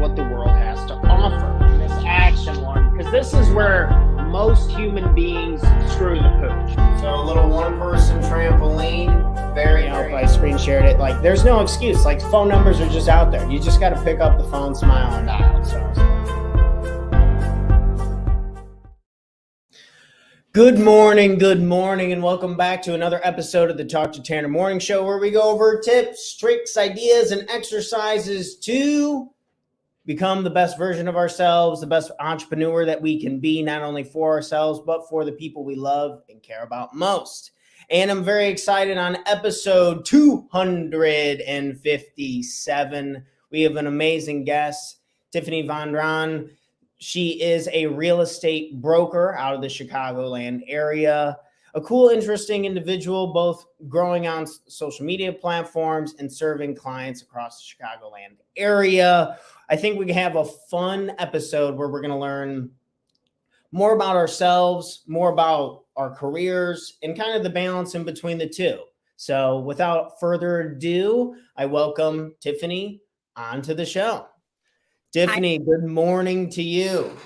what the world has to offer in this action one, because this is where most human beings screw the pooch. So a little one-person trampoline. Very, I screen shared it. Like, there's no excuse. Like, phone numbers are just out there. You just got to pick up the phone, smile, and dial. So. Good morning, and welcome back to another episode of the Talk to Tanner Morning Show, where we go over tips, tricks, ideas, and exercises to become the best version of ourselves, the best entrepreneur that we can be, not only for ourselves, but for the people we love and care about most. And I'm very excited on episode 257. We have an amazing guest, Tiffany Vondran. She is a real estate broker out of the Chicagoland area. A cool, interesting individual, both growing on social media platforms and serving clients across the Chicagoland area. I think we have a fun episode where we're going to learn more about ourselves, more about our careers, and kind of the balance in between the two. So without further ado, I welcome Tiffany onto the show. Tiffany, Hi. Good morning to you.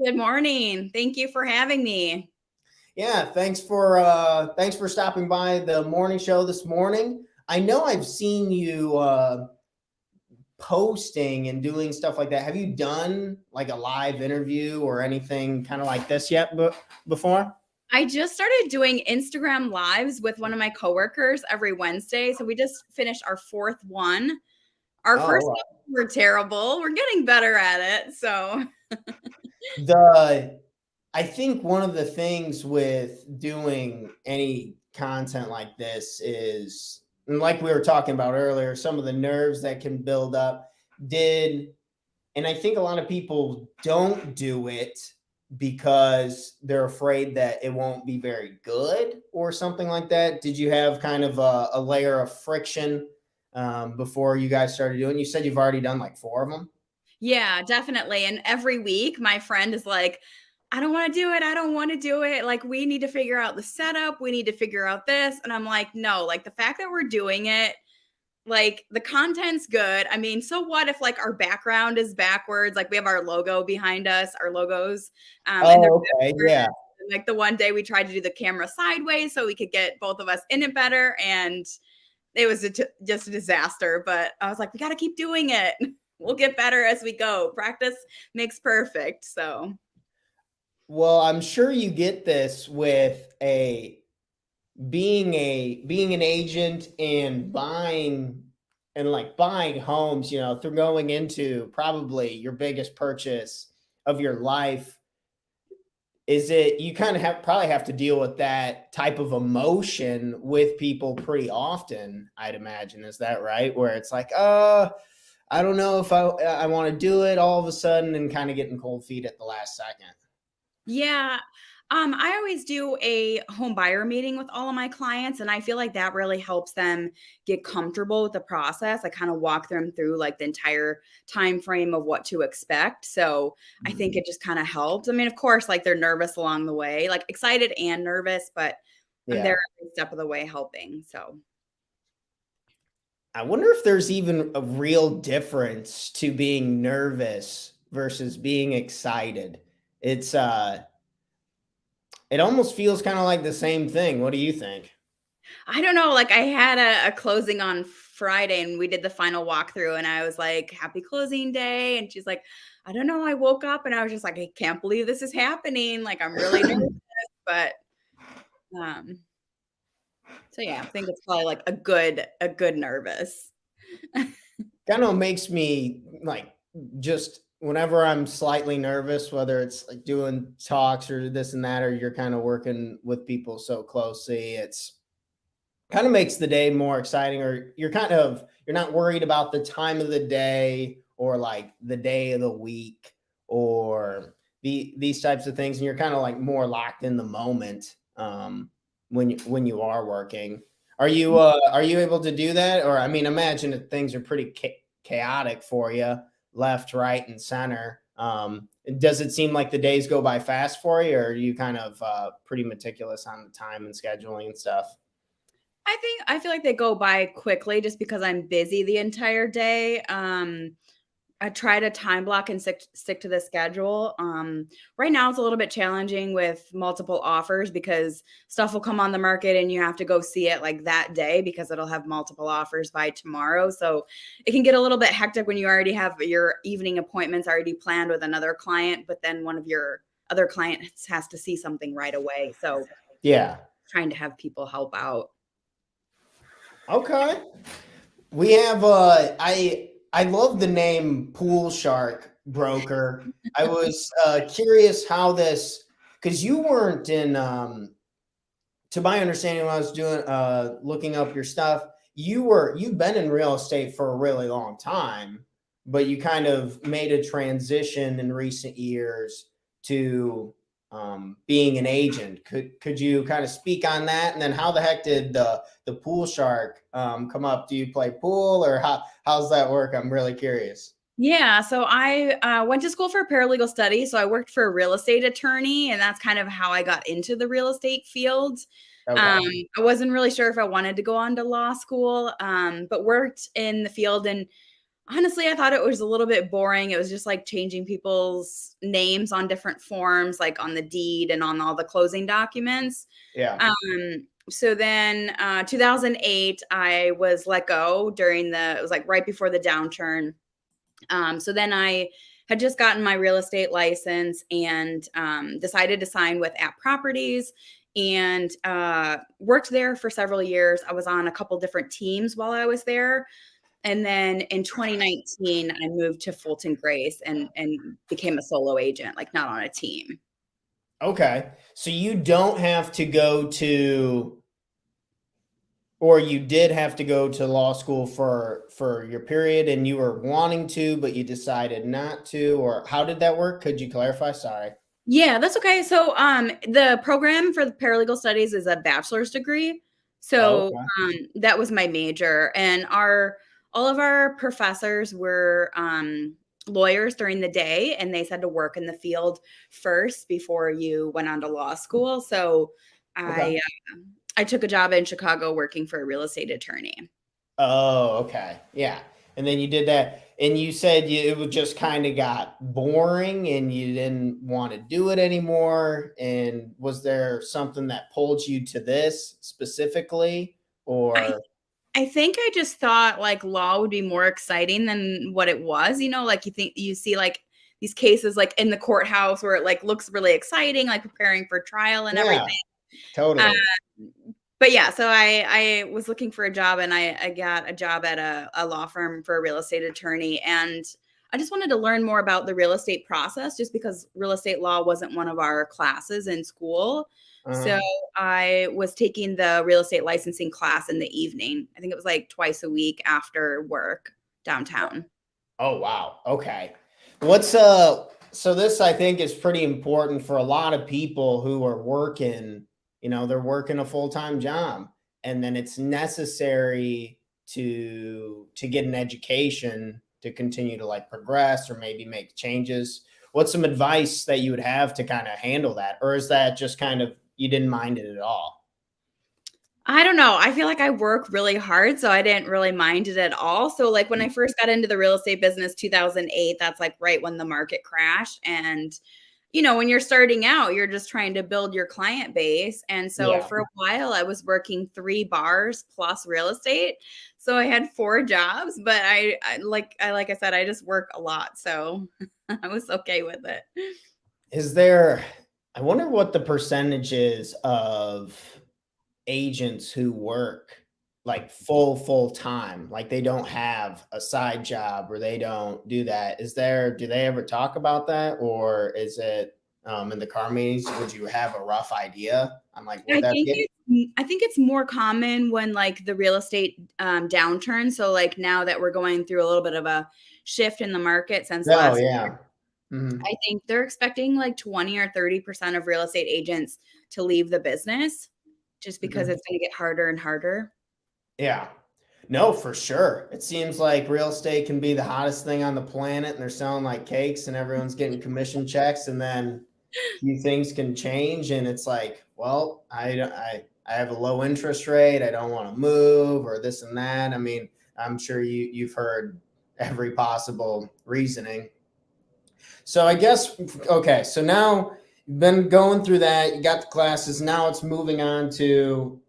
Good morning. Thank you for having me. Yeah, thanks for stopping by the morning show this morning. I know I've seen you posting and doing stuff like that. Have you done like a live interview or anything kind of like this yet before? I just started doing Instagram lives with one of my coworkers every Wednesday. So we just finished our fourth one. Our first one were terrible. We're getting better at it. So I think one of the things with doing any content like this is, and like we were talking about earlier, some of the nerves that can build up and I think a lot of people don't do it because they're afraid that it won't be very good or something like that. Did you have kind of a layer of friction before you guys started doing? You said you've already done like 4 of them. Yeah, definitely. And every week my friend is like, I don't want to do it. I don't want to do it. Like, we need to figure out the setup. We need to figure out this. And I'm like, no, like the fact that we're doing it, like the content's good. I mean, so what if like our background is backwards? Like we have our logo behind us, our logos. And they're okay. Yeah. Like the one day we tried to do the camera sideways so we could get both of us in it better. And it was just a disaster. But I was like, we got to keep doing it. We'll get better as we go. Practice makes perfect. So. Well, I'm sure you get this with being an agent and buying homes, you know, through going into probably your biggest purchase of your life. Is it, you kind of probably have to deal with that type of emotion with people pretty often, I'd imagine. Is that right? Where it's like, I don't know if I want to do it all of a sudden, and kind of getting cold feet at the last second. Yeah. I always do a home buyer meeting with all of my clients, and I feel like that really helps them get comfortable with the process. I kind of walk them through like the entire time frame of what to expect. So I think it just kind of helps. I mean, of course, like they're nervous along the way, like excited and nervous, but they're every step of the way helping. So I wonder if there's even a real difference to being nervous versus being excited. It's it almost feels kind of like the same thing. What do you think? I don't know. Like I had a closing on Friday and we did the final walkthrough and I was like, happy closing day. And she's like, I don't know. I woke up and I was just like, I can't believe this is happening. Like I'm really nervous, but so yeah, I think it's probably like a good nervous. Kind of makes me like, just whenever I'm slightly nervous, whether it's like doing talks or this and that, or you're kind of working with people so closely, it's kind of makes the day more exciting, or you're not worried about the time of the day or like the day of the week or these types of things. And you're kind of like more locked in the moment when you are working. Are you able to do that? Or, I mean, imagine that things are pretty chaotic for you, left, right, and center. Does it seem like the days go by fast for you, or are you kind of pretty meticulous on the time and scheduling and stuff? I feel like they go by quickly just because I'm busy the entire day. I try to time block and stick to the schedule. Right now it's a little bit challenging with multiple offers because stuff will come on the market and you have to go see it like that day because it'll have multiple offers by tomorrow. So it can get a little bit hectic when you already have your evening appointments already planned with another client, but then one of your other clients has to see something right away. So Yeah. trying to have people help out. Okay. We have I love the name Pool Shark Broker. I was curious how this, because you weren't in to my understanding when I was doing looking up your stuff, you've been in real estate for a really long time, but you kind of made a transition in recent years to being an agent. Could you kind of speak on that? And then how the heck did the Pool Shark come up? Do you play pool, or how's that work? I'm really curious. Yeah, so I went to school for paralegal studies. So I worked for a real estate attorney, and that's kind of how I got into the real estate field. Okay. I wasn't really sure if I wanted to go on to law school, but worked in the field. And honestly, I thought it was a little bit boring. It was just like changing people's names on different forms, like on the deed and on all the closing documents. Yeah. So then 2008, I was let go it was like right before the downturn. So then I had just gotten my real estate license and decided to sign with App Properties and worked there for several years. I was on a couple different teams while I was there. And then in 2019, I moved to Fulton Grace and became a solo agent, like not on a team. Okay. So you don't have to go to, or you did have to go to law school for your period and you were wanting to, but you decided not to, or how did that work? Could you clarify? Sorry. Yeah, that's okay. So the program for the paralegal studies is a bachelor's degree. Oh, So okay. that was my major. And all of our professors were lawyers during the day, and they said to work in the field first before you went on to law school. So Okay. I took a job in Chicago working for a real estate attorney. Oh, okay. Yeah. And then you did that, and you said it was just kind of got boring and you didn't want to do it anymore. And was there something that pulled you to this specifically, I or? I think I just thought like law would be more exciting than what it was, like you see like these cases like in the courthouse where it like looks really exciting, like preparing for trial and Yeah, everything. Uh, totally. but yeah, so I was looking for a job and I got a job at a law firm for a real estate attorney. And I just wanted to learn more about the real estate process just because real estate law wasn't one of our classes in school. Uh-huh. So I was taking the real estate licensing class in the evening. I think it was like twice a week after work downtown. Oh, wow. Okay. What's so this I think is pretty important for a lot of people who are working, they're working a full-time job, and then it's necessary to get an education to continue to like progress or maybe make changes. What's some advice that you would have to kind of handle that? Or is that just kind of you didn't mind it at all? I don't know. I feel like I work really hard, so I didn't really mind it at all. So like when I first got into the real estate business 2008, that's like right when the market crashed. And when you're starting out, you're just trying to build your client base. And so Yeah. for a while I was working 3 bars plus real estate. So I had 4 jobs, but like I said, I just work a lot. So I was okay with it. Is there, I wonder what the percentage is of agents who work like full time, like they don't have a side job or they don't do that. Do they ever talk about that, or is it in the car meetings? Would you have a rough idea on like where I that's think getting? it's more common when like the real estate downturn. So like now that we're going through a little bit of a shift in the market since Oh last, yeah. Mhm. I think they're expecting like 20 or 30% of real estate agents to leave the business just because Mhm. it's going to get harder and harder. Yeah. No, for sure. It seems like real estate can be the hottest thing on the planet, and they're selling like cakes and everyone's getting commission checks, and then few things can change and it's like, well, I have a low interest rate, I don't want to move, or this and that. I mean, I'm sure you've heard every possible reasoning. So I guess, okay, so now you've been going through that, you got the classes, now it's moving on to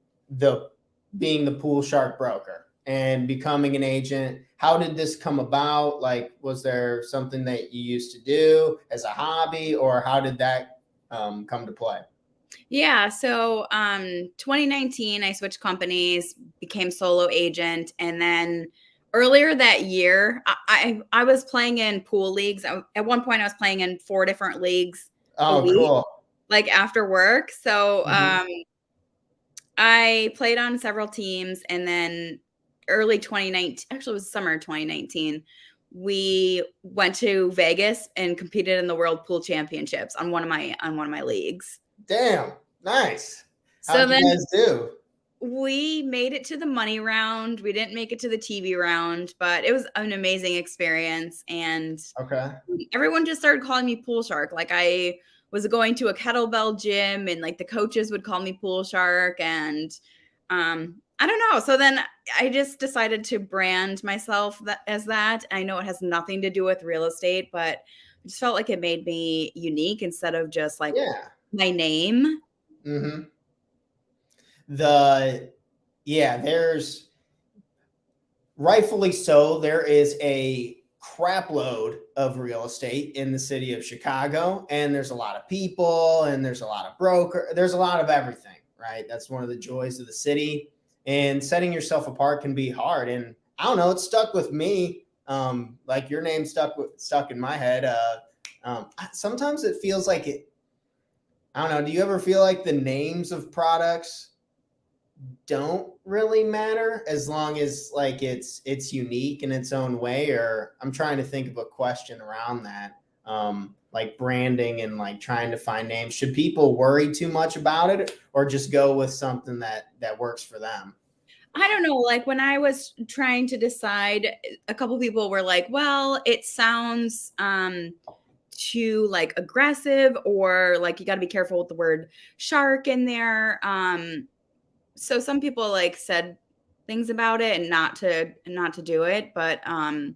being the pool shark broker and becoming an agent. How did this come about? Like, was there something that you used to do as a hobby, or how did that come to play? Yeah. So 2019, I switched companies, became solo agent. And then earlier that year, I was playing in pool leagues. At one point, I was playing in 4 different leagues a Oh, week, cool. like after work. So Mhm. I played on several teams. And then early 2019, actually, it was summer 2019. We went to Vegas and competed in the World Pool Championships on one of my leagues. Damn, nice. So How'd you then guys do? we made it to the money round. We didn't make it to the TV round, but it was an amazing experience. And Okay. everyone just started calling me Pool Shark. Like I was going to a kettlebell gym and like the coaches would call me Pool Shark. And I don't know. So then I just decided to brand myself as that. I know it has nothing to do with real estate, but I just felt like it made me unique instead of just like Yeah. my name. Mm-hmm. There's rightfully so. There is a crap load of real estate in the city of Chicago, and there's a lot of people, and there's a lot of there's a lot of everything, right? That's one of the joys of the city, and setting yourself apart can be hard. And I don't know, it stuck with me. Like your name stuck in my head. Sometimes it feels like it. I don't know. Do you ever feel like the names of products don't really matter as long as like it's unique in its own way? Or I'm trying to think of a question around that, like branding and like trying to find names. Should people worry too much about it, or just go with something that works for them? I don't know. Like when I was trying to decide, a couple people were like, well, it sounds too like aggressive, or like you got to be careful with the word shark in there. So some people like said things about it and not to do it. But I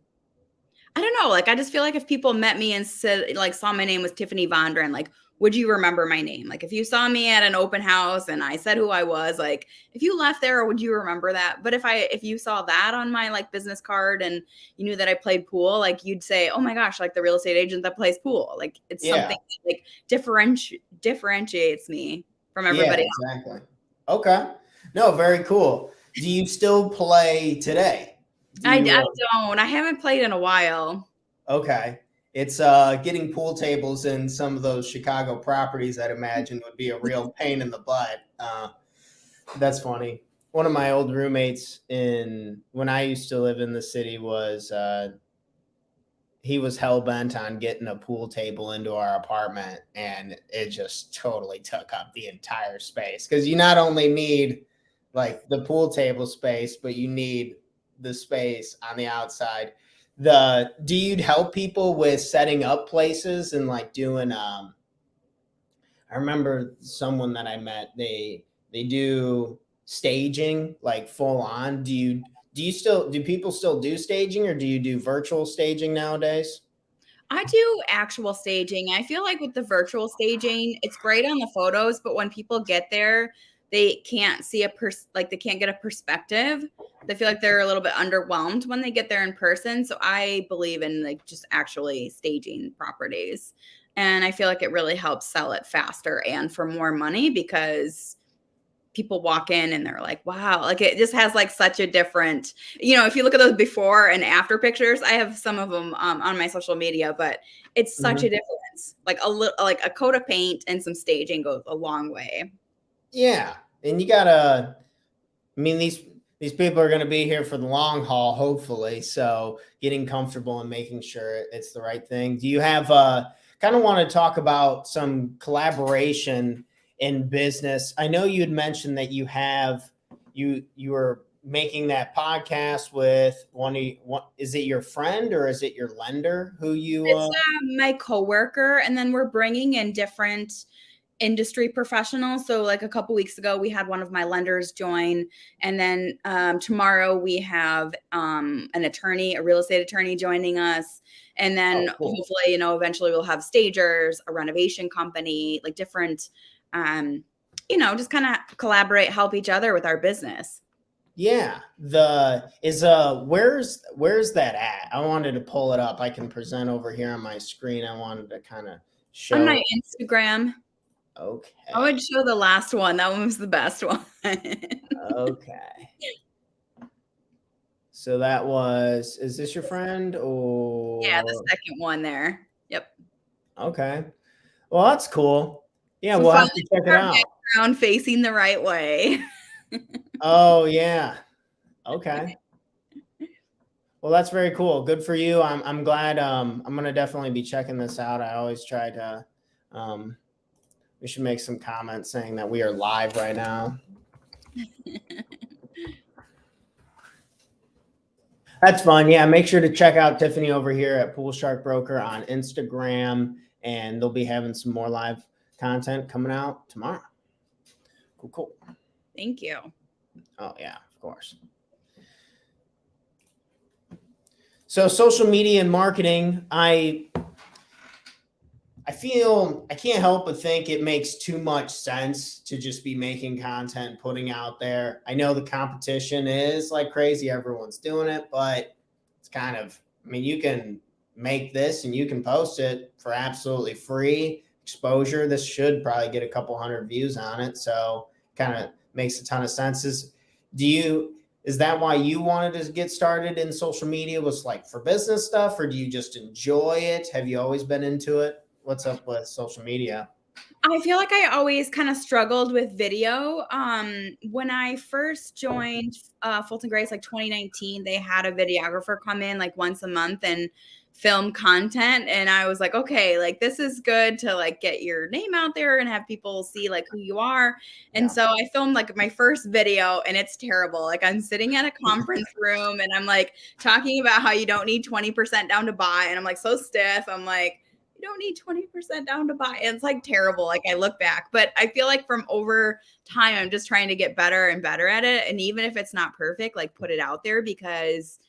don't know. Like I just feel like if people met me and said like saw my name was Tiffany Vondran, like would you remember my name? Like if you saw me at an open house and I said who I was, like if you left there, would you remember that? But if you saw that on my like business card and you knew that I played pool, like you'd say, "Oh my gosh, like the real estate agent that plays pool." Like it's Yeah. something that, like differentiates me from Yeah, everybody else. exactly. Okay. No, very cool. Do you still play today? Do I you don't. I haven't played in a while. Okay. It's getting pool tables in some of those Chicago properties, I'd imagine, would be a real pain in the butt. That's funny. One of my old roommates in when I used to live in the city was he was hell bent on getting a pool table into our apartment, and it just totally took up the entire space, because you not only need like the pool table space, but you need the space on the outside. Do you help people with setting up places and like doing I remember someone that I met, they do staging like full on. Do people still do staging, or do you do virtual staging nowadays? I do actual staging. I feel like with the virtual staging, it's great on the photos, but when people get there, they can't see like they can't get a perspective. They feel like they're a little bit underwhelmed when they get there in person. So I believe in like just actually staging properties. And I feel like it really helps sell it faster and for more money because people walk in and they're like, wow, like it just has like such a different, if you look at those before and after pictures, I have some of them on my social media, but it's such a Mhm. difference. Like like a coat of paint and some staging goes a long way. Yeah, and you gotta. I mean, these people are going to be here for the long haul, hopefully. So, getting comfortable and making sure it's the right thing. Do you have kind of want to talk about some collaboration in business? I know you had mentioned that you were making that podcast with is it your friend or is it your lender who you It's my coworker, and then we're bringing in different industry professionals. So like a couple weeks ago, we had one of my lenders join, and then tomorrow we have an attorney, a real estate attorney joining us. And then cool. hopefully, eventually we'll have stagers, a renovation company, like different, just kind of collaborate, help each other with our business. Yeah. Where's that at? I wanted to pull it up. I can present over here on my screen. I wanted to kind of show. On my Instagram. Okay. I would show the last one. That one was the best one. Okay. So that was, is this your friend or? Yeah, the second one there. Yep. Okay. Well, that's cool. Yeah, So we'll have to check it out. Background facing the right way. Oh, yeah. Okay. Well, that's very cool. Good for you. I'm glad. I'm gonna definitely be checking this out. I always try to. We should make some comments saying that we are live right now. That's fun. Yeah, make sure to check out Tiffany over here at Pool Shark Broker on Instagram, and they'll be having some more live content coming out tomorrow. Cool. Thank you. Oh yeah, of course. So social media and marketing, I feel I can't help but think it makes too much sense to just be making content, putting out there. I know the competition is like crazy. Everyone's doing it, but it's kind of, you can make this and you can post it for absolutely free exposure. This should probably get a couple hundred views on it. So kind of makes a ton of sense. Is that why you wanted to get started in social media, was like for business stuff, or do you just enjoy it? Have you always been into it? What's up with social media? I feel like I always kind of struggled with video. When I first joined Fulton Grace, like 2019, they had a videographer come in like once a month and film content. And I was like, okay, like this is good to like get your name out there and have people see like who you are. And so I filmed like my first video, and it's terrible. Like I'm sitting at a conference room and I'm like talking about how you don't need 20% down to buy. And I'm like so stiff. I'm like, you don't need 20% down to buy. And it's like terrible. Like I look back, but I feel like from over time, I'm just trying to get better and better at it. And even if it's not perfect, like put it out there, because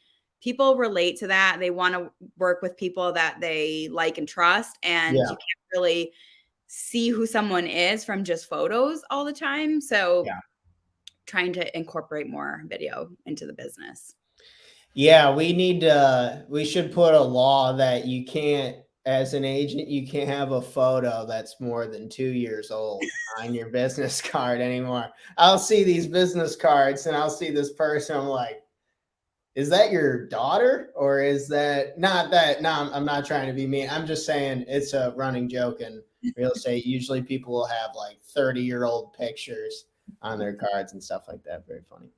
people relate to that. They want to work with people that they like and trust. And you can't really see who someone is from just photos all the time. So trying to incorporate more video into the business. Yeah, we should put a law that you can't, as an agent, you can't have a photo that's more than 2 years old on your business card anymore. I'll see these business cards and I'll see this person. I'm like, is that your daughter? Or is that not that? No, I'm not trying to be mean. I'm just saying it's a running joke in real estate. Usually people will have like 30-year-old pictures on their cards and stuff like that. Very funny.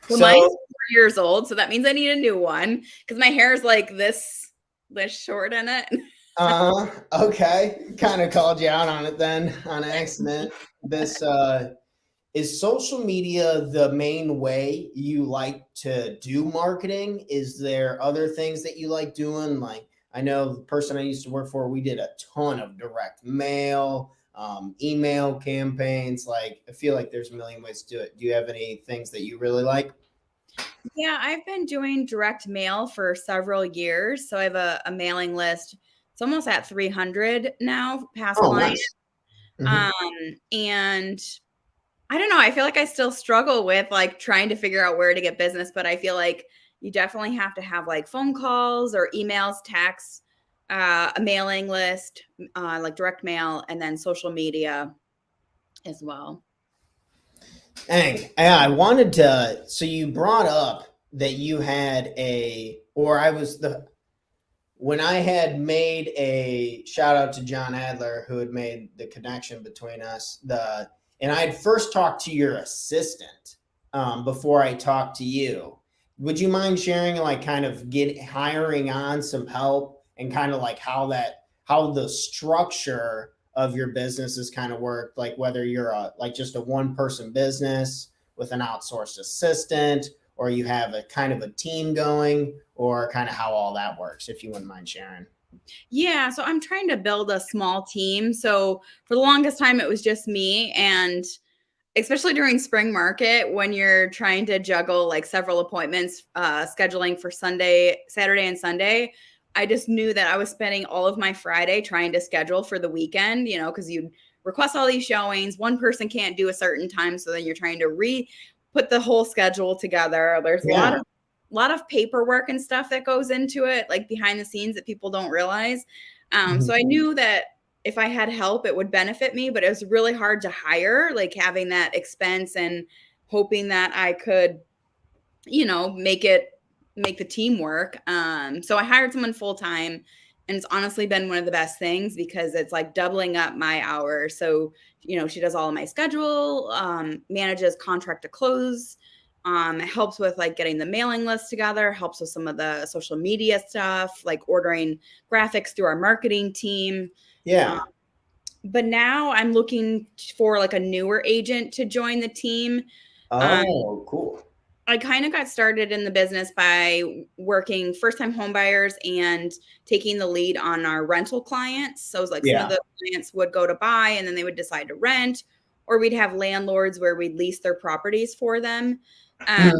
Well, mine's 4 years old, so that means I need a new one because my hair is like this short in it. Okay. Kind of called you out on it then on accident. This is social media the main way you like to do marketing? Is there other things that you like doing? Like I know the person I used to work for, we did a ton of direct mail, email campaigns. Like I feel like there's a million ways to do it. Do you have any things that you really like? Yeah, I've been doing direct mail for several years. So I have a mailing list. It's almost at 300 now, past clients. Nice. And I don't know. I feel like I still struggle with like trying to figure out where to get business, but I feel like you definitely have to have like phone calls or emails, texts, a mailing list, like direct mail, and then social media as well. Dang. Yeah, I wanted to. So you brought up that you had when I had made a shout out to John Adler, who had made the connection between us, and I had first talked to your assistant before I talked to you. Would you mind sharing like kind of hiring on some help and kind of like how the structure of your business has kind of worked, like whether you're just a one-person business with an outsourced assistant, or you have a kind of a team going, or kind of how all that works, if you wouldn't mind sharing. Yeah, so I'm trying to build a small team. So for the longest time, it was just me. And especially during spring market, when you're trying to juggle like several appointments, scheduling for Saturday and Sunday, I just knew that I was spending all of my Friday trying to schedule for the weekend, because you request all these showings. One person can't do a certain time. So then you're trying to put the whole schedule together. There's a Yeah. lot of paperwork and stuff that goes into it, like behind the scenes that people don't realize. So I knew that if I had help, it would benefit me, but it was really hard to hire, like having that expense and hoping that I could, make the team work. So I hired someone full time, and it's honestly been one of the best things because it's like doubling up my hours. So, she does all of my schedule, manages contract to close, helps with like getting the mailing list together, helps with some of the social media stuff, like ordering graphics through our marketing team. Yeah. But now I'm looking for like a newer agent to join the team. Um, Oh, cool. I kind of got started in the business by working first time home buyers and taking the lead on our rental clients. So it was like some of Yeah. the clients would go to buy and then they would decide to rent, or we'd have landlords where we'd lease their properties for them. Mhm.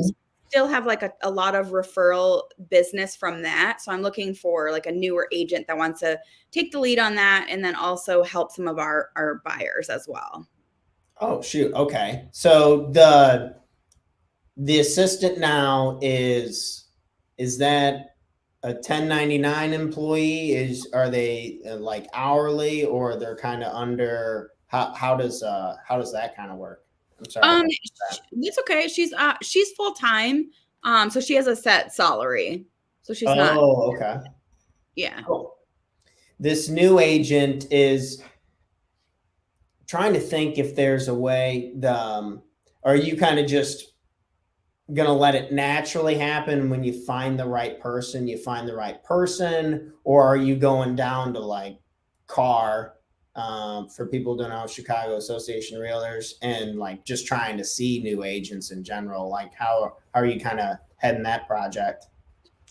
Still have like a lot of referral business from that. So I'm looking for like a newer agent that wants to take the lead on that and then also help some of our buyers as well. Oh, shoot. Okay. So the assistant now is that a 1099 employee? Are they like hourly, or they're kind of under? How does that kind of work? I'm sorry Um, about that. it's okay. She's full time. So she has a set salary. So she's not. Oh, okay. Yeah. Cool. This new agent is trying to think if there's a way. Are you kind of just gonna let it naturally happen when you find the right person? You find the right person, or are you going down to like car? For people who don't know, Chicago Association of Realtors, and like just trying to see new agents in general. Like how are you kind of heading that project?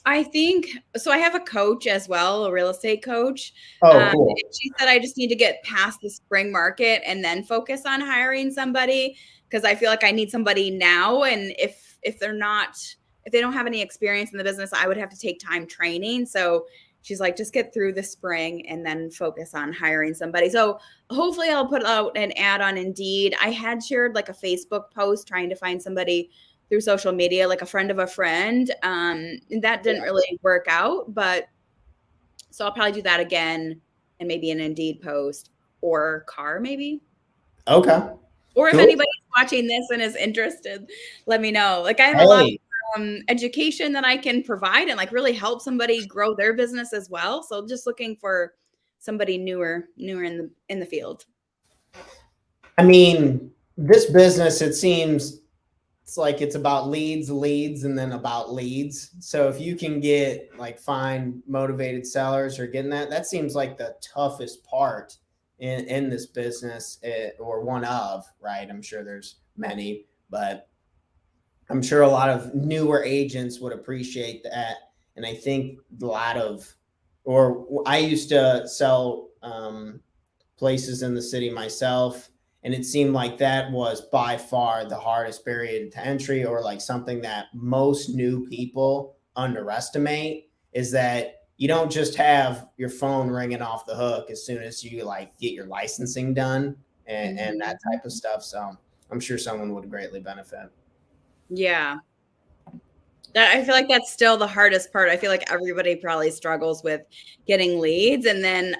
I think so. I have a coach as well, a real estate coach. Oh, cool. She said I just need to get past the spring market and then focus on hiring somebody because I feel like I need somebody now. And if they're not, if they don't have any experience in the business, I would have to take time training. So she's like, just get through the spring and then focus on hiring somebody. So hopefully I'll put out an ad on Indeed. I had shared like a Facebook post trying to find somebody through social media, like a friend of a friend. And that didn't really work out, but so I'll probably do that again and maybe an Indeed post or car maybe. Okay. Or if Cool. anybody's watching this and is interested, let me know. Like I have a lot Hey, of education that I can provide and like really help somebody grow their business as well. So just looking for somebody newer in the field. I mean, this business, it seems it's like it's about leads, and then about leads. So if you can get like find motivated sellers or getting that seems like the toughest part in this business, or one of, right? I'm sure there's many, but I'm sure a lot of newer agents would appreciate that. And I think a lot of, or I used to sell places in the city myself, and it seemed like that was by far the hardest barrier to entry, or like something that most new people underestimate, is that you don't just have your phone ringing off the hook as soon as you like get your licensing done, and that type of stuff. So I'm sure someone would greatly benefit. Yeah. That I feel like that's still the hardest part. I feel like everybody probably struggles with getting leads, and then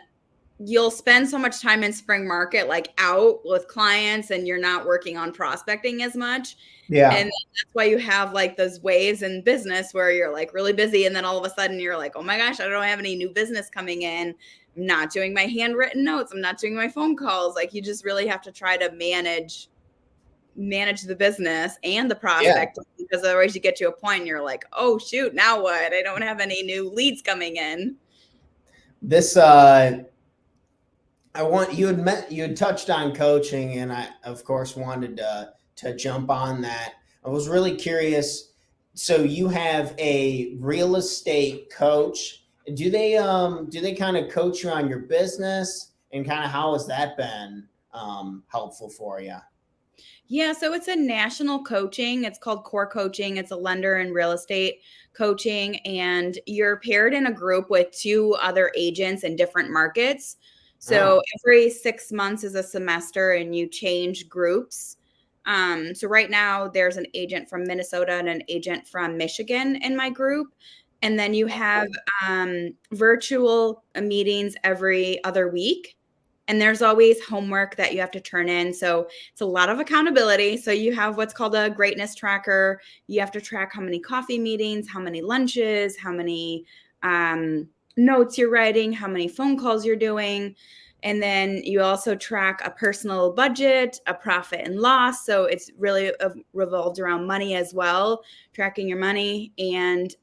you'll spend so much time in spring market like out with clients and you're not working on prospecting as much. Yeah. And that's why you have like those waves in business where you're like really busy and then all of a sudden you're like, "Oh my gosh, I don't have any new business coming in. I'm not doing my handwritten notes. I'm not doing my phone calls." Like you just really have to try to manage the business and the Yeah. prospect because otherwise you get to a point and you're like, "Oh shoot, now what? I don't have any new leads coming in." This I want you had touched on coaching, and I of course wanted to jump on that. I was really curious. So you have a real estate coach, Do they kind of coach you on your business, and kind of how has that been helpful for you? Yeah, so it's a national coaching. It's called core coaching. It's a lender and real estate coaching, and you're paired in a group with two other agents in different markets. Oh, So every 6 months is a semester, and you change groups. So right now there's an agent from Minnesota and an agent from Michigan in my group. And then you have virtual meetings every other week. And there's always homework that you have to turn in. So it's a lot of accountability. So you have what's called a greatness tracker. You have to track how many coffee meetings, how many lunches, how many notes you're writing, how many phone calls you're doing. And then you also track a personal budget, a profit and loss. So it's really revolved around money as well, tracking your money. And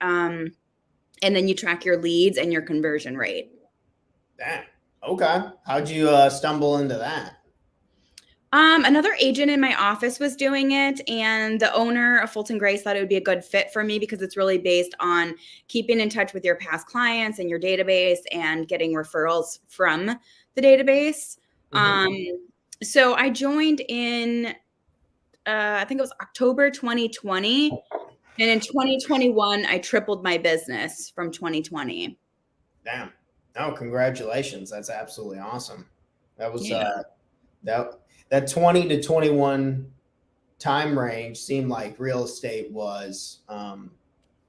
then you track your leads and your conversion rate. damn. Okay. How'd you stumble into that? Another agent in my office was doing it, and the owner of Fulton Grace thought it would be a good fit for me because it's really based on keeping in touch with your past clients and your database and getting referrals from the database. Mhm. So I joined in, I think it was October 2020. And in 2021, I tripled my business from 2020. Damn. Oh, congratulations. That's absolutely awesome. That was Yeah. that 20 to 21 time range seemed like real estate was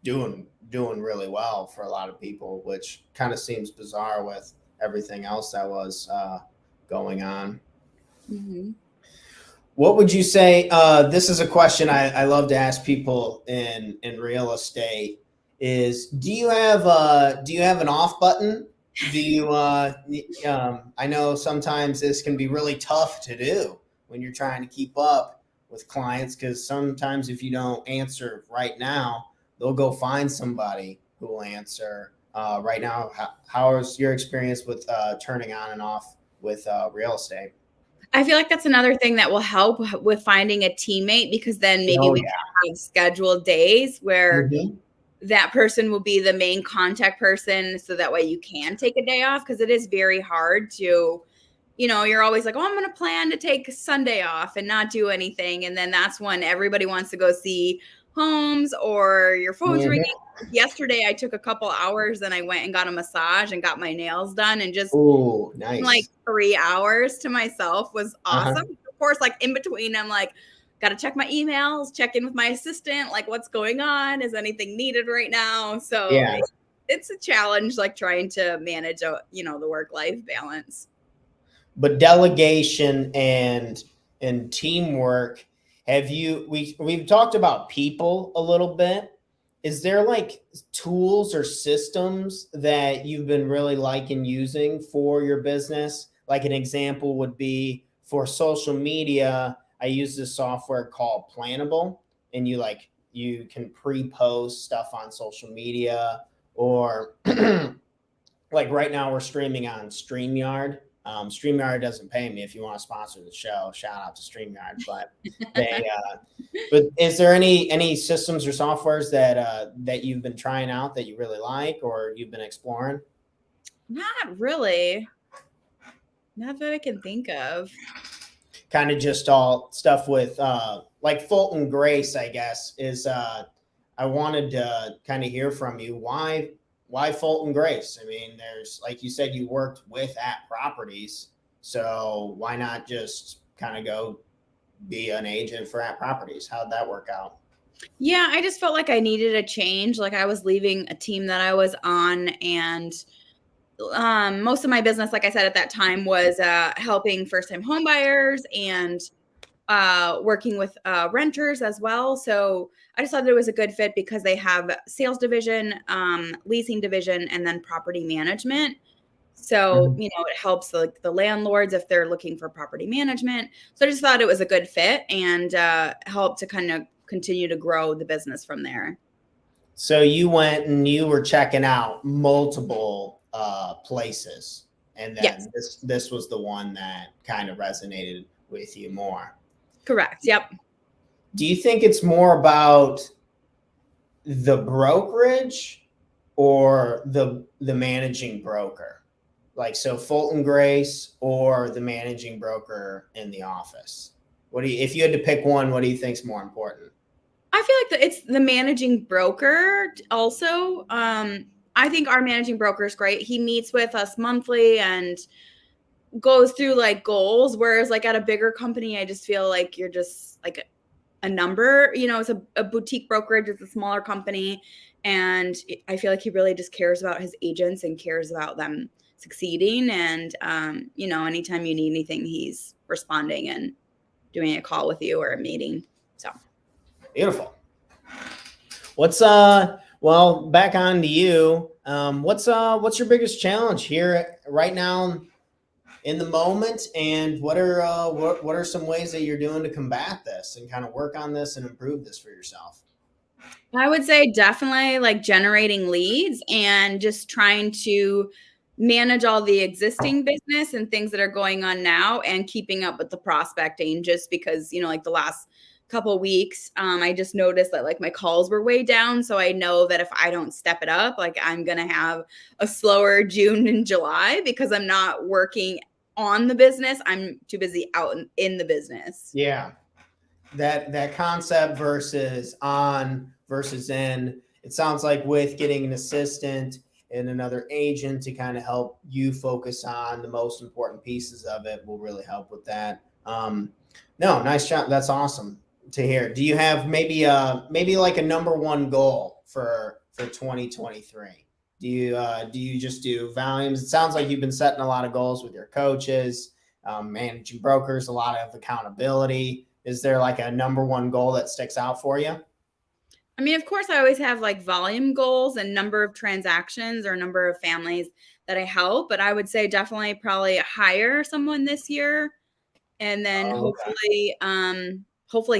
doing really well for a lot of people, which kind of seems bizarre with everything else that was going on. Mm-hmm. What would you say? This is a question I love to ask people in real estate. Is do you have an off button? Do you? I know sometimes this can be really tough to do when you're trying to keep up with clients, because sometimes if you don't answer right now, they'll go find somebody who will answer right now. How is your experience with turning on and off with real estate? I feel like that's another thing that will help with finding a teammate, because then maybe Oh we can have scheduled days where yeah. that person will be the main contact person. So that way you can take a day off, because it is very hard to, you're always like, oh, I'm going to plan to take Sunday off and not do anything. And then that's when everybody wants to go see homes or your phone's ringing. Mhm. Yesterday, I took a couple hours and I went and got a massage and got my nails done, and just Ooh, like nice. 3 hours to myself was Uh-huh. awesome. Of course, like in between, I'm like, got to check my emails, check in with my assistant, like what's going on, is anything needed right now? So Yeah. it's a challenge, like trying to manage, the work-life balance. But delegation and teamwork, we've talked about people a little bit. Is there like tools or systems that you've been really liking using for your business? Like an example would be for social media, I use this software called Plannable, and you can pre-post stuff on social media, or like right now we're streaming on StreamYard. StreamYard doesn't pay me. If you want to sponsor the show, shout out to StreamYard. But is there any systems or softwares that you've been trying out that you really like or you've been exploring? Not really. Not that I can think of. Kind of just all stuff with like Fulton Grace, I guess, is I wanted to kind of hear from you. Why Fulton Grace? I mean, there's, like you said, you worked with at properties, so why not just kind of go be an agent for at properties? How'd that work out? Yeah, I just felt like I needed a change. Like I was leaving a team that I was on, and most of my business, like I said at that time, was helping first-time home buyers and working with renters as well. So I just thought that it was a good fit because they have sales division, leasing division, and then property management. So, Mhm. it helps the landlords if they're looking for property management. So I just thought it was a good fit, and help to kind of continue to grow the business from there. So you went and you were checking out multiple places, and Yes, then this was the one that kind of resonated with you more. correct. Yep. Do you think it's more about the brokerage, or the managing broker? Like, so Fulton Grace or the managing broker in the office? What do you, if you had to pick one, what do you think's more important? I feel like it's the managing broker also. I think our managing broker is great. He meets with us monthly and goes through like goals. Whereas like at a bigger company, I just feel like you're just like a number, it's a boutique brokerage. It's a smaller company. And I feel like he really just cares about his agents and cares about them succeeding. And, anytime you need anything, he's responding and doing a call with you or a meeting. So Beautiful. What's well, back on to you. What's your biggest challenge here right now in the moment, and what are some ways that you're doing to combat this and kind of work on this and improve this for yourself? I would say definitely like generating leads and just trying to manage all the existing business and things that are going on now and keeping up with the prospecting, just because, like the last couple of weeks, I just noticed that like my calls were way down. So I know that if I don't step it up, like I'm going to have a slower June and July because I'm not working on the business. I'm too busy out in the business. Yeah. That concept versus on versus in. It sounds like with getting an assistant and another agent to kind of help you focus on the most important pieces of it will really help with that. No, nice job. That's awesome to hear. Do you have maybe like a number one goal for 2023? Do you just do volumes? It sounds like you've been setting a lot of goals with your coaches, managing brokers, a lot of accountability. Is there like a number one goal that sticks out for you? I mean, of course, I always have like volume goals and number of transactions or number of families that I help, but I would say definitely probably hire someone this year and then hopefully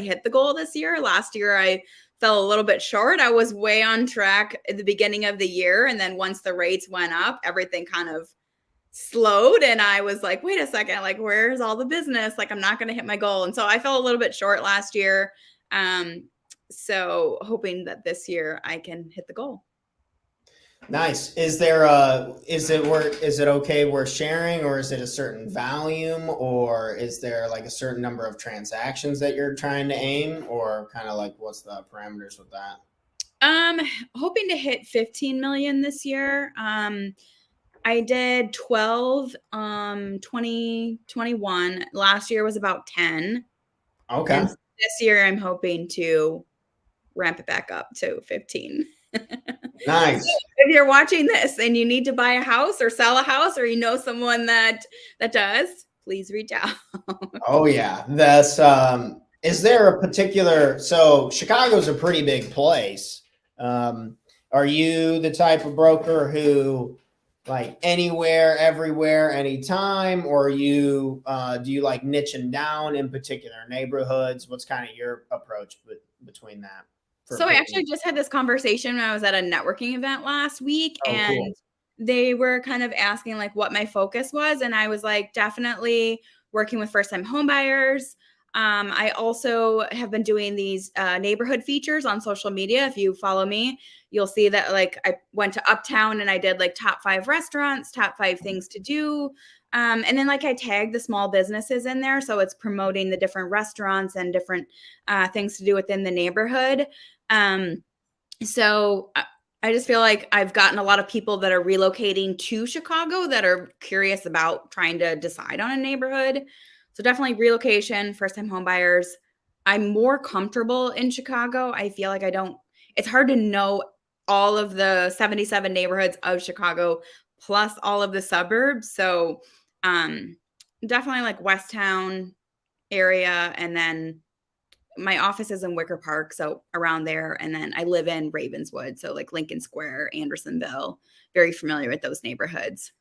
hit the goal this year. Last year, I fell a little bit short. I was way on track at the beginning of the year. And then once the rates went up, everything kind of slowed. And I was like, wait a second, like, where's all the business? Like, I'm not going to hit my goal. And so I fell a little bit short last year. So hoping that this year I can hit the goal. Nice. Is it okay we're sharing, or is it a certain volume, or is there like a certain number of transactions that you're trying to aim, or kind of like what's the parameters with that? Hoping to hit 15 million this year. I did 12 2021. Last year was about 10. Okay. And this year I'm hoping to ramp it back up to 15. Nice. So if you're watching this and you need to buy a house or sell a house, or you know someone that does, please reach out. Oh yeah. That's is there a particular, so Chicago's a pretty big place. Are you the type of broker who like anywhere, everywhere, anytime, or do you like niching down in particular neighborhoods? What's kind of your approach between that? So I actually just had this conversation when I was at a networking event last week, and cool. They were kind of asking like what my focus was. And I was like, definitely working with first-time home buyers. I also have been doing these neighborhood features on social media. If you follow me, you'll see that like I went to Uptown and I did like top 5 restaurants, top 5 things to do. And then like I tagged the small businesses in there. So it's promoting the different restaurants and different things to do within the neighborhood. So I just feel like I've gotten a lot of people that are relocating to Chicago that are curious about trying to decide on a neighborhood. So definitely relocation, first-time home buyers. I'm more comfortable in Chicago. I feel like it's hard to know all of the 77 neighborhoods of Chicago plus all of the suburbs. So definitely like Westtown area, and then my office is in Wicker Park, so around there. And then I live in Ravenswood, so like Lincoln Square, Andersonville, very familiar with those neighborhoods.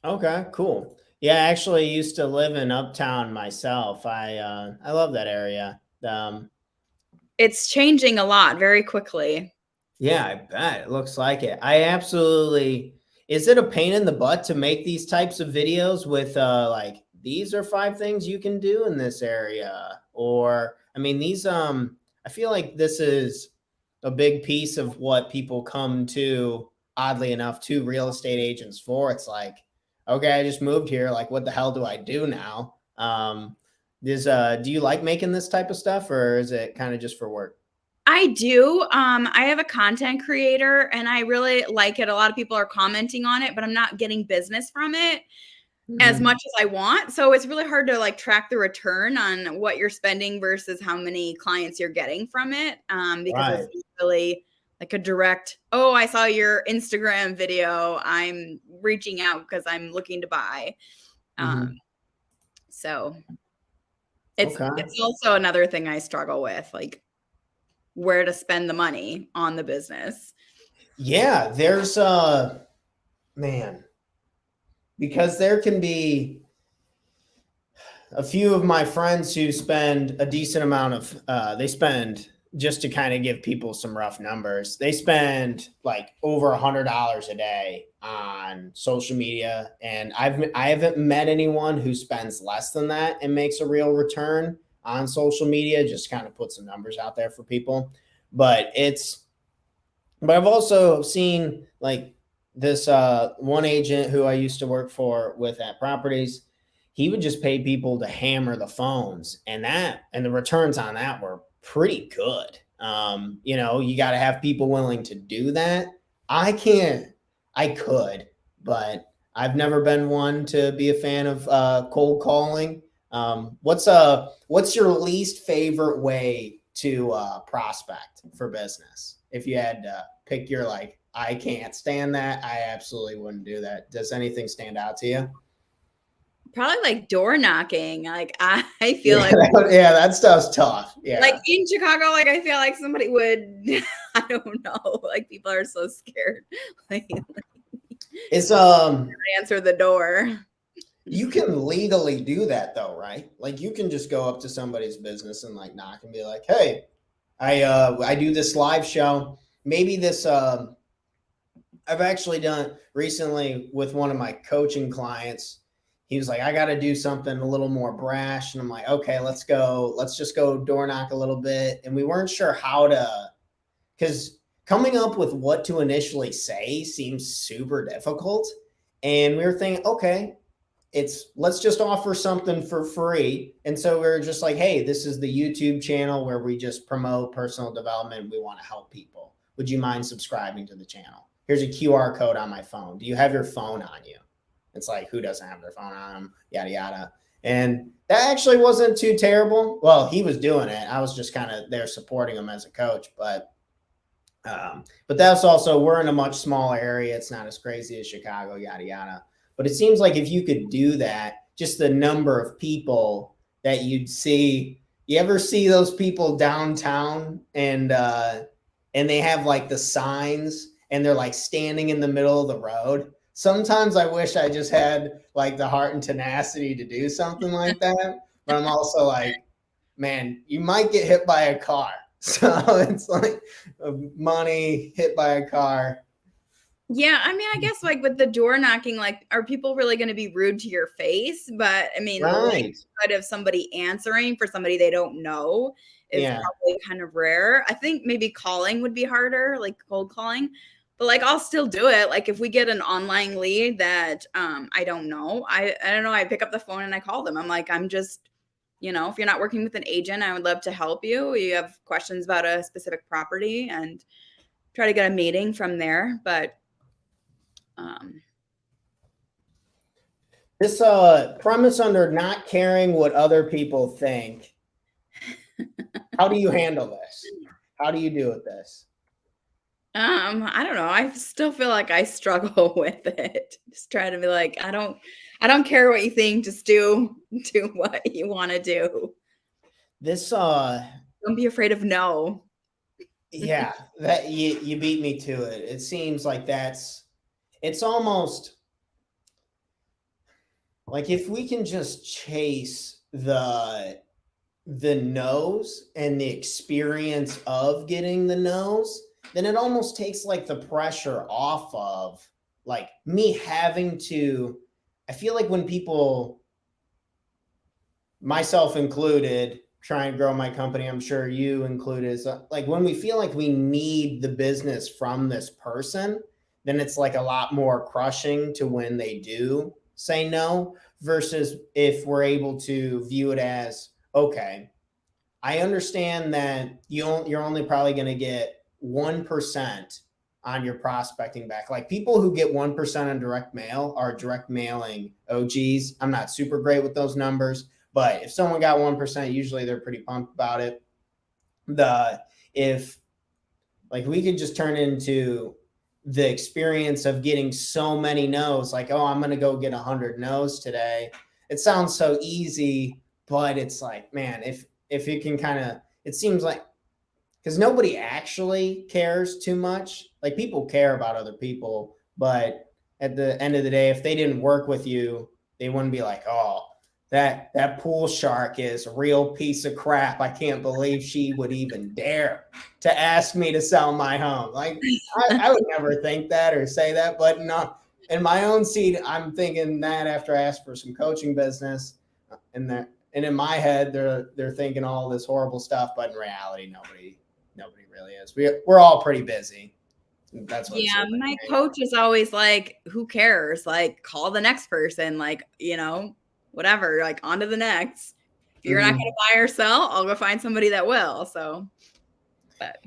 Okay, cool. Yeah, I actually used to live in Uptown myself. I love that area. It's changing a lot very quickly. Yeah, I bet. It looks like it. Is it a pain in the butt to make these types of videos with like, these are 5 things you can do in this area? Or, I mean, I feel like this is a big piece of what people come to oddly enough, to real estate agents for. It's like, okay, I just moved here. Like, what the hell do I do now? Do you like making this type of stuff, or is it kind of just for work? I do. I have a content creator and I really like it. A lot of people are commenting on it, but I'm not getting business from it as Mhm. much as I want. So it's really hard to like track the return on what you're spending versus how many clients you're getting from it. Because Right. it's really like a direct, oh, I saw your Instagram video. I'm reaching out because I'm looking to buy. Um, Mhm. so Okay. it's also another thing I struggle with, like where to spend the money on the business. Yeah, there's man, because there can be a few of my friends who spend a decent amount of they spend, just to kind of give people some rough numbers, they spend like over $100 a day on social media, and I haven't met anyone who spends less than that and makes a real return on social media. Just kind of put some numbers out there for people. but it's but I've also seen like this one agent who I used to work for with at properties. He would just pay people to hammer the phones, and the returns on that were pretty good. You got to have people willing to do that. I can't. I could, but I've never been one to be a fan of cold calling. What's your least favorite way to prospect for business? If you had to pick your, like, I can't stand that, I absolutely wouldn't do that. Does anything stand out to you? Probably like door knocking. Like I feel Yeah, like yeah, that stuff's tough. like Yeah, in Chicago, like I feel like somebody would I don't know, like people are so scared. Like it's answer the door. you can legally do that though, right? Like you can just go up to somebody's business and like knock and be like, "Hey, I do this live show. Maybe this I've actually done recently with one of my coaching clients. He was like, I got to do something a little more brash. And I'm like, okay, let's go. Let's just go door knock a little bit. And we weren't sure how to, because coming up with what to initially say seems super difficult. And we were thinking, okay, let's just offer something for free. And so we were just like, hey, this is the YouTube channel where we just promote personal development. We want to help people. Would you mind subscribing to the channel? Here's a QR code on my phone. Do you have your phone on you? It's like, who doesn't have their phone on them? Yada, yada. And that actually wasn't too terrible. Well, he was doing it. I was just kind of there supporting him as a coach. But that's also, we're in a much smaller area. It's not as crazy as Chicago, yada, yada. But it seems like if you could do that, just the number of people that you'd see. You ever see those people downtown and they have like the signs and they're like standing in the middle of the road? Sometimes I wish I just had like the heart and tenacity to do something like that. But I'm also like, man, you might get hit by a car. So it's like money, hit by a car. Yeah, I mean, I guess like with the door knocking, like, are people really going to be rude to your face? But I mean, the Right. likelihood of somebody answering for somebody they don't know is Yeah. probably kind of rare. I think maybe calling would be harder, like cold calling. But like I'll still do it. Like if we get an online lead that I don't know, I don't know, I pick up the phone and I call them. I'm like, I'm just, if you're not working with an agent, I would love to help you. You have questions about a specific property and try to get a meeting from there. But um This premise under not caring what other people think. How do you handle this? How do you do with this? I don't know. I still feel like I struggle with it. Just try to be like, I don't care what you think. Just do what you want to do. This Don't be afraid of no. yeah, that you beat me to it. It seems like it's almost like if we can just chase the no's and the experience of getting the no's, then it almost takes like the pressure off of like me having to. I feel like when people, myself included, try and grow my company, I'm sure you included, is like when we feel like we need the business from this person, then it's like a lot more crushing to when they do say no, versus if we're able to view it as, okay, I understand that you're only probably going to get 1% on your prospecting back. Like people who get 1% on direct mail are direct mailing OGs. I'm not super great with those numbers, but if someone got 1%, usually they're pretty pumped about it. If like we could just turn into the experience of getting so many no's, like, oh, I'm going to go get 100 no's today. It sounds so easy, but it's like, man, if you can kind of, it seems like, because nobody actually cares too much. Like people care about other people, but at the end of the day, if they didn't work with you, they wouldn't be like, oh, that pool shark is a real piece of crap. I can't believe she would even dare to ask me to sell my home. Like I would never think that or say that, but no, in my own seat, I'm thinking that after I asked for some coaching business, and in my head, they're thinking all this horrible stuff, but in reality, nobody really is. We're all pretty busy. That's what. Yeah, my coach is always like, who cares? Like, call the next person. Like, whatever. Like, on to the next. If you're not going to buy or sell, I'll go find somebody that will. So, but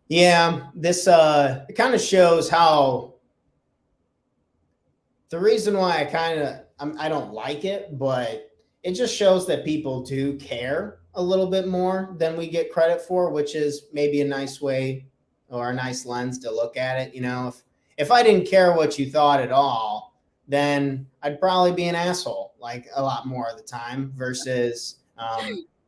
yeah, this it kind of shows how the reason why I don't like it, but it just shows that people do care a little bit more than we get credit for, which is maybe a nice way or a nice lens to look at it. If I didn't care what you thought at all, then I'd probably be an asshole like a lot more of the time versus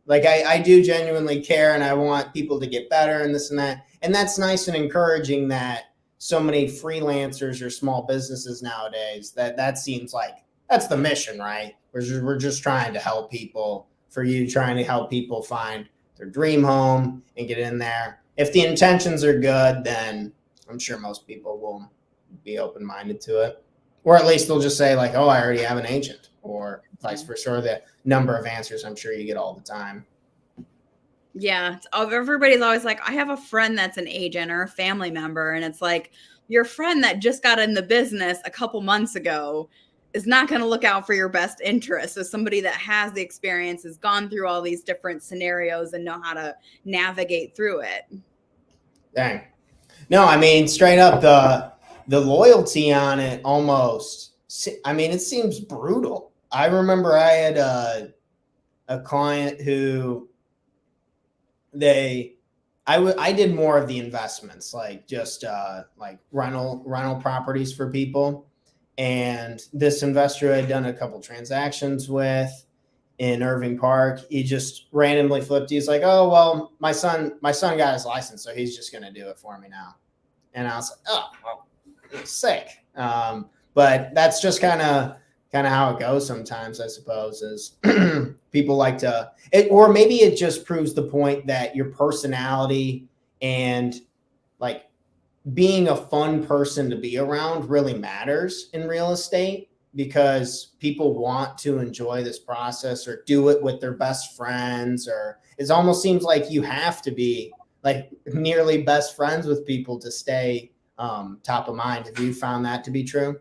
like I do genuinely care and I want people to get better and this and that. And that's nice and encouraging that so many freelancers or small businesses nowadays, that seems like that's the mission, right? We're just trying to help people, for you trying to help people find their dream home and get in there. If the intentions are good, then I'm sure most people will be open-minded to it. Or at least they'll just say like, oh, I already have an agent, or vice versa. Or the number of answers I'm sure you get all the time. Yeah. Everybody's always like, I have a friend that's an agent or a family member. And it's like, your friend that just got in the business a couple months ago is not going to look out for your best interest as somebody that has the experience, has gone through all these different scenarios and know how to navigate through it. Dang. No, I mean, straight up the loyalty on it almost, I mean, it seems brutal. I remember I had a client who I did more of the investments, like just like rental properties for people. And this investor I had done a couple transactions with in Irving Park, he just randomly flipped. He's like, oh, well, my son got his license, so he's just going to do it for me now. And I was like, oh, well, sick. But that's just kind of how it goes sometimes, I suppose, is people like to, or maybe it just proves the point that your personality and like being a fun person to be around really matters in real estate, because people want to enjoy this process or do it with their best friends, or it almost seems like you have to be like nearly best friends with people to stay top of mind. Have you found that to be true?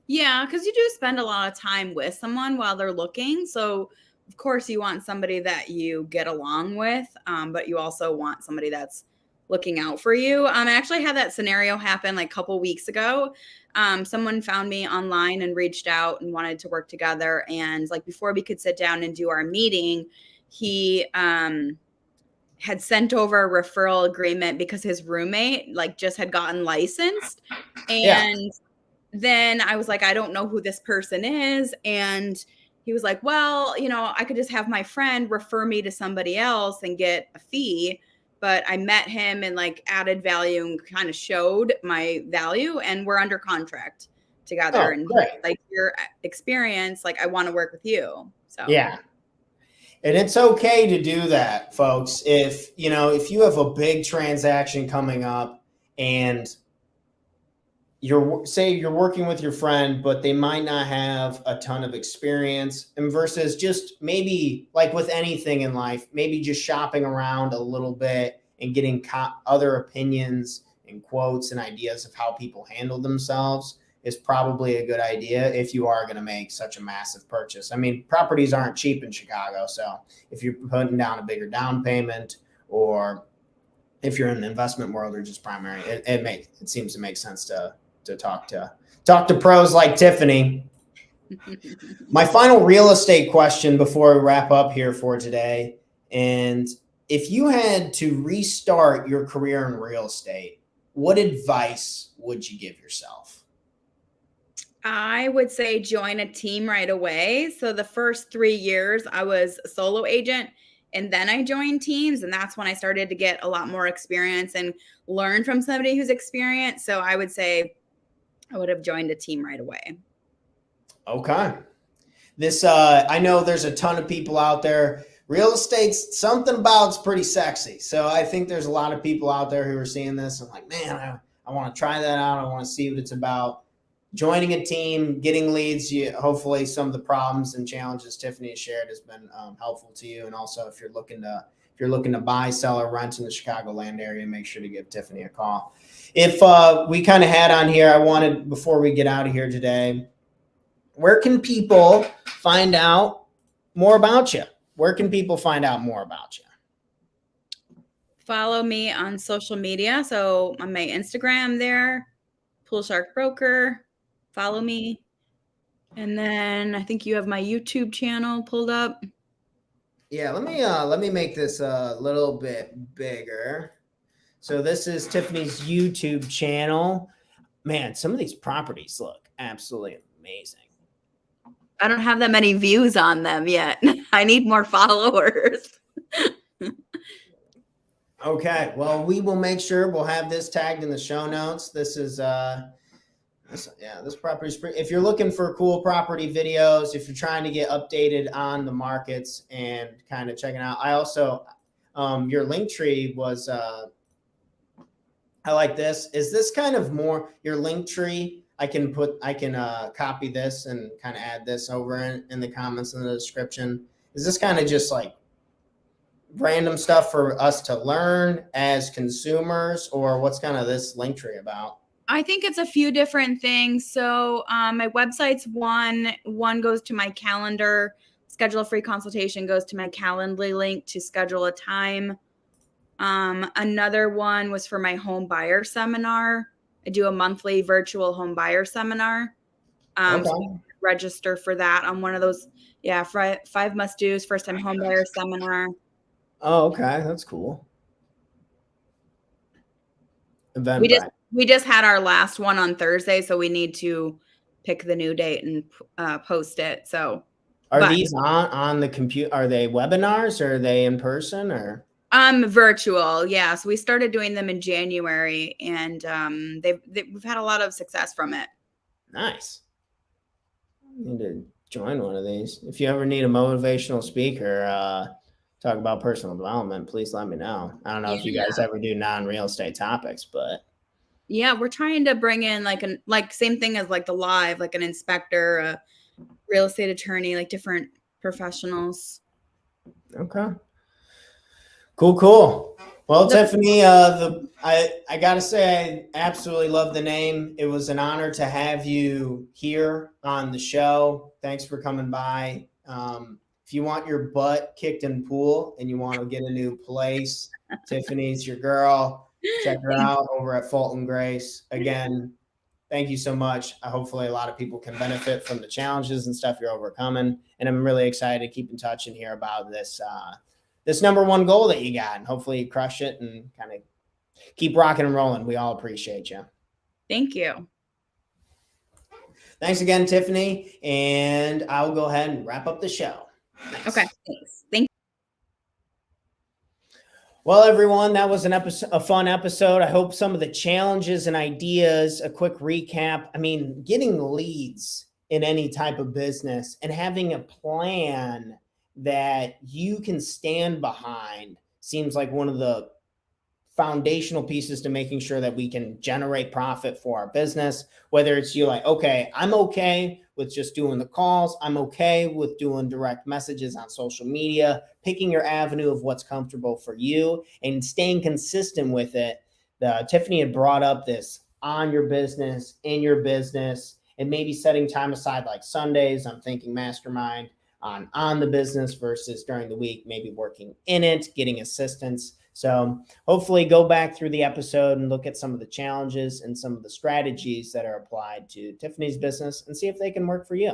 Yeah, because you do spend a lot of time with someone while they're looking. So, of course, you want somebody that you get along with, but you also want somebody that's looking out for you. I actually had that scenario happen like a couple weeks ago. Someone found me online and reached out and wanted to work together. And like before we could sit down and do our meeting, he had sent over a referral agreement because his roommate like just had gotten licensed. And then I was like, I don't know who this person is. And he was like, well, I could just have my friend refer me to somebody else and get a fee. But I met him and like added value and kind of showed my value, and we're under contract together. Oh, and great. like your experience, like I want to work with you. So yeah. And it's okay to do that, folks. If you have a big transaction coming up and you're working with your friend, but they might not have a ton of experience, and versus just maybe like with anything in life, maybe just shopping around a little bit and getting other opinions and quotes and ideas of how people handle themselves is probably a good idea if you are going to make such a massive purchase. I mean, properties aren't cheap in Chicago. So if you're putting down a bigger down payment, or if you're in the investment world or just primary, it seems to make sense to talk to pros like Tiffany. My final real estate question before we wrap up here for today. And if you had to restart your career in real estate, what advice would you give yourself? I would say join a team right away. So the first 3 years I was a solo agent, and then I joined teams, and that's when I started to get a lot more experience and learn from somebody who's experienced. So I would say I would have joined a team right away. Okay. This I know there's a ton of people out there. Real estate's something about it's pretty sexy. So I think there's a lot of people out there who are seeing this and like, man, I want to try that out. I want to see what it's about. Joining a team, getting leads, hopefully some of the problems and challenges Tiffany has shared has been helpful to you. And also, if you're looking to buy, sell, or rent in the Chicagoland area, make sure to give Tiffany a call. If we kind of had on here, I wanted, before we get out of here today, where can people find out more about you? Where can people find out more about you? Follow me on social media. So on my Instagram there, Pool Shark Broker. Follow me. And then I think you have my YouTube channel pulled up. Yeah, let me make this a little bit bigger. So this is Tiffany's YouTube channel. Man, some of these properties look absolutely amazing. I don't have that many views on them yet. I need more followers. Okay, well, we will make sure we'll have this tagged in the show notes. This is this property is pretty. If you're looking for cool property videos, if you're trying to get updated on the markets and kind of checking out, I also your link tree was I like this. Is this kind of more your link tree? I can copy this and kind of add this over in the comments in the description. Is this kind of just like random stuff for us to learn as consumers, or what's kind of this link tree about? I think it's a few different things. So my website's one goes to my calendar. Schedule a free consultation goes to my Calendly link to schedule a time. Another one was for my home buyer seminar. I do a monthly virtual home buyer seminar. Okay. So you can register for that on one of those. Yeah, 5 must-dos, first-time home buyer seminar. Oh, okay. That's cool. We just had our last one on Thursday, so we need to pick the new date and post it. So these on the computer? Are they webinars, or are they in person, or? Virtual. Yeah. So we started doing them in January, and we've had a lot of success from it. Nice. I need to join one of these. If you ever need a motivational speaker, talk about personal development, please let me know. I don't know if you guys ever do non-real estate topics, but yeah, we're trying to bring in like same thing as like the live, like an inspector, a real estate attorney, like different professionals. Okay. Cool. Well, Tiffany, I gotta say, I absolutely love the name. It was an honor to have you here on the show. Thanks for coming by. If you want your butt kicked in pool and you want to get a new place, Tiffany's your girl. Check her out over at Fulton Grace. Again, thank you so much. Hopefully a lot of people can benefit from the challenges and stuff you're overcoming. And I'm really excited to keep in touch and hear about this number one goal that you got. And hopefully you crush it and kind of keep rocking and rolling. We all appreciate you. Thank you. Thanks again, Tiffany. And I will go ahead and wrap up the show. Thanks. Okay. Thanks. Thank you. Well, everyone, that was a fun episode. I hope some of the challenges and ideas, a quick recap. I mean, getting leads in any type of business and having a plan that you can stand behind seems like one of the foundational pieces to making sure that we can generate profit for our business. Whether it's you like, okay, I'm okay with just doing the calls. I'm okay with doing direct messages on social media, picking your avenue of what's comfortable for you and staying consistent with it. Tiffany had brought up this on your business, in your business, and maybe setting time aside like Sundays. I'm thinking mastermind on the business versus during the week, maybe working in it, getting assistance. So hopefully go back through the episode and look at some of the challenges and some of the strategies that are applied to Tiffany's business and see if they can work for you.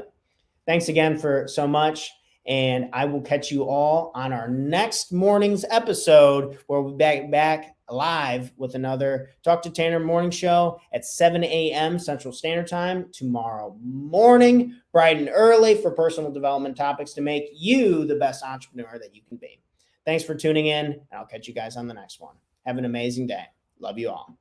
Thanks again for so much. And I will catch you all on our next morning's episode where we'll be back live with another Talk to Tanner morning show at 7 a.m. Central Standard Time tomorrow morning, bright and early, for personal development topics to make you the best entrepreneur that you can be. Thanks for tuning in, and I'll catch you guys on the next one. Have an amazing day. Love you all.